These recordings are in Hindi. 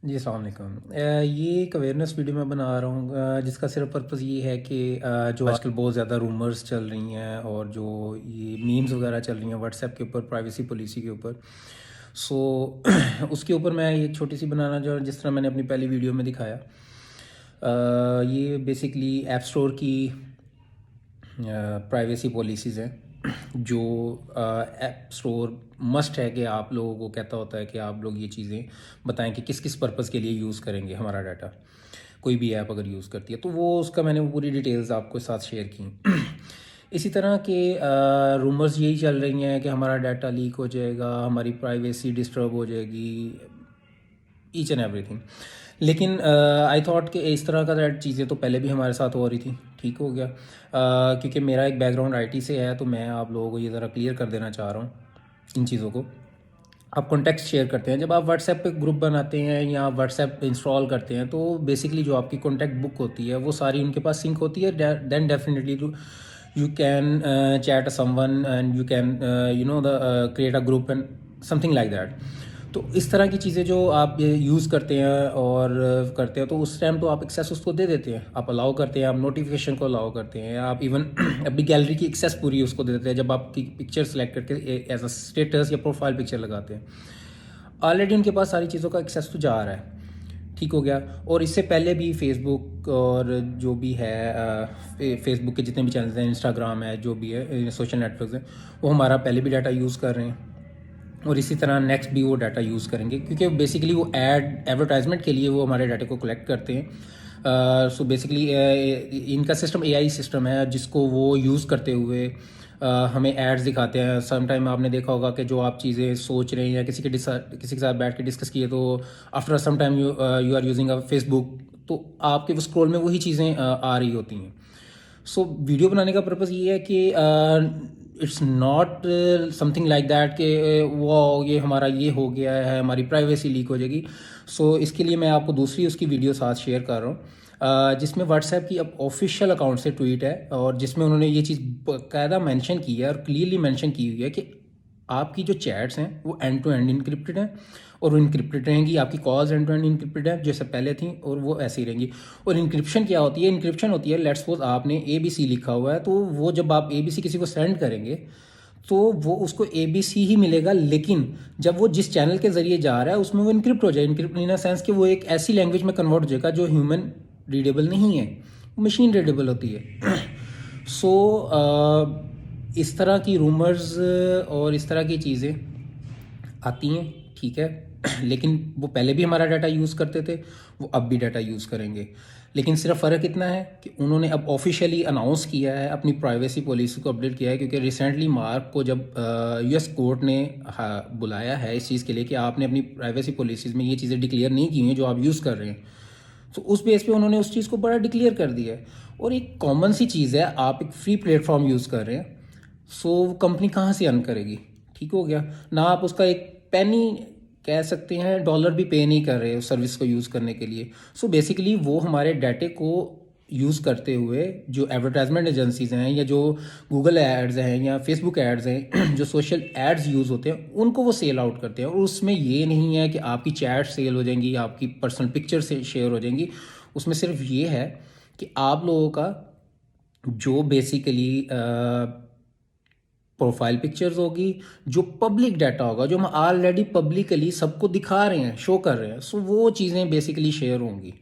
जी, अस्सलाम वालेकुम। ये एक अवेयरनेस वीडियो मैं बना रहा हूँ जिसका सिर्फ पर्पज़ ये है कि जो आजकल बहुत ज़्यादा रूमर्स चल रही हैं और जो ये मीम्स वगैरह चल रही हैं व्हाट्सएप के ऊपर प्राइवेसी पॉलिसी के ऊपर। सो उसके ऊपर मैं एक छोटी सी बनाना जो जिस तरह मैंने अपनी पहली वीडियो में दिखाया। ये बेसिकली ऐप स्टोर की प्राइवेसी पॉलिसीज़ हैं जो ऐप स्टोर मस्ट है कि आप लोगों को कहता होता है कि आप लोग ये चीज़ें बताएं कि किस किस पर्पज़ के लिए यूज़ करेंगे हमारा डाटा। कोई भी ऐप अगर यूज़ करती है तो वो उसका मैंने पूरी डिटेल्स आपको साथ शेयर की। इसी तरह के रूमर्स यही चल रही हैं कि हमारा डाटा लीक हो जाएगा, हमारी प्राइवेसी डिस्टर्ब हो जाएगी, ईच एंड एवरीथिंग। लेकिन आई थॉट कि इस तरह का चीज़ें तो पहले भी हमारे साथ हो रही थी, ठीक हो गया। क्योंकि मेरा एक बैकग्राउंड आईटी से है तो मैं आप लोगों को ये ज़रा क्लियर कर देना चाह रहा हूँ इन चीज़ों को। आप कॉन्टेक्स्ट शेयर करते हैं जब आप व्हाट्सएप पे ग्रुप बनाते हैं या व्हाट्सएप इंस्टॉल करते हैं तो बेसिकली जो आपकी कॉन्टैक्ट बुक होती है वो सारी उनके पास सिंक होती है। Then definitely you can chat someone and you can you know the create a group and something like that. तो इस तरह की चीज़ें जो आप यूज़ करते हैं और करते हैं तो उस टाइम तो आप एक्सेस उसको दे देते हैं, आप अलाउ करते हैं, आप नोटिफिकेशन को अलाउ करते हैं, आप इवन अपनी गैलरी की एक्सेस पूरी उसको दे देते हैं जब आपकी पिक्चर सेलेक्ट करके एज अ स्टेटस या प्रोफाइल पिक्चर लगाते हैं। ऑलरेडी उनके पास सारी चीज़ों का एक्सेस तो जा रहा है, ठीक हो गया। और इससे पहले भी फेसबुक और जो भी है फेसबुक के जितने भी चैनल्स हैं, इंस्टाग्राम है, जो भी है सोशल नेटवर्क्स हैं, वो हमारा पहले भी डाटा यूज़ कर रहे हैं और इसी तरह नेक्स्ट भी वो डाटा यूज़ करेंगे क्योंकि बेसिकली वो एडवर्टाइजमेंट के लिए वो हमारे डाटे को कलेक्ट करते हैं। सो बेसिकली इनका सिस्टम एआई सिस्टम है जिसको वो यूज़ करते हुए हमें एड्स दिखाते हैं। सम टाइम आपने देखा होगा कि जो आप चीज़ें सोच रहे हैं या किसी के साथ बैठ के डिस्कस किए तो after some time you are using a Facebook तो आपके वो स्क्रॉल में वही चीज़ें आ रही होती हैं। सो वीडियो बनाने का पर्पज़ ये है कि it's not something like that कि वो ये हमारा ये हो गया है, हमारी प्राइवेसी लीक हो जाएगी। सो इसके लिए मैं आपको दूसरी उसकी वीडियो साथ शेयर कर रहा हूँ जिसमें व्हाट्सएप की अब ऑफिशियल अकाउंट से ट्वीट है और जिसमें उन्होंने ये चीज़ बाकायदा मेंशन की है और क्लियरली मेंशन की हुई है कि आपकी जो चैट्स हैं वो एंड टू एंड इनक्रिप्टेड हैं और वो इनक्रिप्टेड रहेंगी। आपकी calls end to end encrypted है जैसे पहले थी और वो ऐसी ही रहेंगी। और इनक्रिप्शन क्या होती है? इनक्रिप्शन होती है, लेट्स सपोज आपने ABC लिखा हुआ है तो वो जब आप ABC किसी को सेंड करेंगे तो वो उसको ABC ही मिलेगा, लेकिन जब वो जिस चैनल के ज़रिए जा रहा है उसमें वो इनक्रिप्ट हो जाए। इनक्रिप्ट इन अ सेंस कि वो एक ऐसी लैंग्वेज में कन्वर्ट हो जाएगा जो ह्यूमन रीडेबल नहीं है, वो मशीन रीडेबल होती है। सो इस तरह की रूमर्स और इस तरह की चीज़ें आती हैं, ठीक है। लेकिन वो पहले भी हमारा डाटा यूज़ करते थे, वो अब भी डाटा यूज़ करेंगे। लेकिन सिर्फ फ़र्क इतना है कि उन्होंने अब ऑफिशियली अनाउंस किया है, अपनी प्राइवेसी पॉलिसी को अपडेट किया है क्योंकि रिसेंटली मार्क को जब US कोर्ट ने बुलाया है इस चीज़ के लिए कि आपने अपनी प्राइवेसी पॉलिसीज़ में ये चीज़ें डिक्लेयर नहीं की हैं जो आप यूज़ कर रहे हैं। तो उस बेस पे उन्होंने उस चीज़ को बड़ा डिक्लेयर कर दिया है। और एक कॉमन सी चीज़ है, आप एक फ्री प्लेटफॉर्म यूज़ कर रहे हैं, सो कंपनी कहाँ से अर्न करेगी? ठीक हो गया ना। आप उसका एक पेनी कह सकते हैं, डॉलर भी पे नहीं कर रहे उस सर्विस को यूज़ करने के लिए। सो बेसिकली वो हमारे डाटे को यूज़ करते हुए जो एडवर्टाइजमेंट एजेंसीज़ हैं या जो गूगल एड्स हैं या फेसबुक एड्स हैं जो सोशल एड्स यूज़ होते हैं उनको वो सेल आउट करते हैं। और उसमें ये नहीं है कि आपकी चैट सेल हो जाएंगी, आपकी पर्सनल पिक्चर से शेयर हो जाएंगी। उसमें सिर्फ ये है कि आप लोगों का जो बेसिकली प्रोफाइल पिक्चर्स होगी, जो पब्लिक डाटा होगा, जो हम ऑलरेडी पब्लिकली सबको दिखा रहे हैं, शो कर रहे हैं, सो वो चीज़ें बेसिकली शेयर होंगी।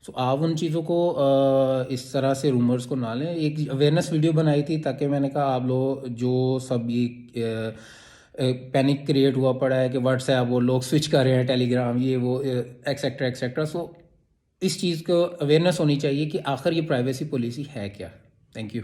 सो आप उन चीज़ों को इस तरह से रूमर्स को ना लें। एक अवेयरनेस वीडियो बनाई थी ताकि मैंने कहा आप लोग जो सब ये पैनिक क्रिएट हुआ पड़ा है कि व्हाट्सएप वो लोग स्विच कर रहे हैं, टेलीग्राम ये वो एक्सेट्रा एक्सेट्रा। सो इस चीज़ को अवेयरनेस होनी चाहिए कि आखिर ये प्राइवेसी पॉलिसी है क्या। Thank you.